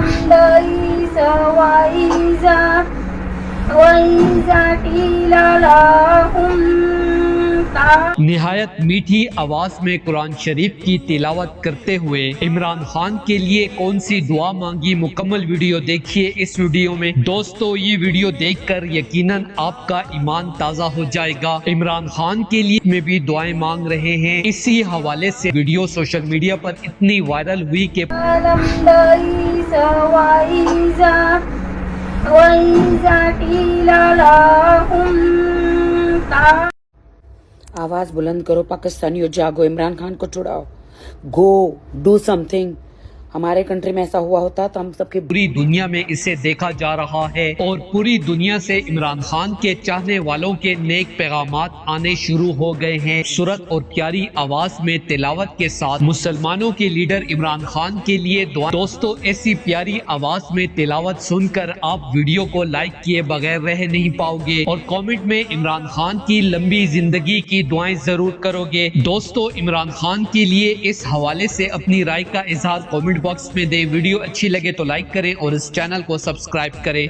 ليس وإذا قيل لهم نہایت میٹھی آواز میں قرآن شریف کی تلاوت کرتے ہوئے عمران خان کے لیے کون سی دعا مانگی، مکمل ویڈیو دیکھیے اس ویڈیو میں۔ دوستو یہ ویڈیو دیکھ کر یقیناً آپ کا ایمان تازہ ہو جائے گا۔ عمران خان کے لیے میں بھی دعائیں مانگ رہے ہیں۔ اسی حوالے سے ویڈیو سوشل میڈیا پر اتنی وائرل ہوئی کہ وَإِذَا قِيلَ لَهُمْ آواز بلند کرو پاکستانیوں، جاگو، عمران خان کو چھڑاؤ، گو ڈو سم تھنگ۔ ہمارے کنٹری میں ایسا ہوا ہوتا تو ہم سب کے پوری دنیا میں اسے دیکھا جا رہا ہے اور پوری دنیا سے عمران خان کے چاہنے والوں کے نیک پیغامات آنے شروع ہو گئے ہیں۔ سرت اور پیاری آواز میں تلاوت کے ساتھ مسلمانوں کے لیڈر عمران خان کے لیے دعا۔ دوستو ایسی پیاری آواز میں تلاوت سن کر آپ ویڈیو کو لائک کیے بغیر رہ نہیں پاؤ گے اور کامنٹ میں عمران خان کی لمبی زندگی کی دعائیں ضرور کرو گے۔ دوستو عمران خان کے لیے اس حوالے سے اپنی رائے کا اظہار کامنٹ باکس میں دیں۔ ویڈیو اچھی لگے تو لائک کریں اور اس چینل کو سبسکرائب کریں۔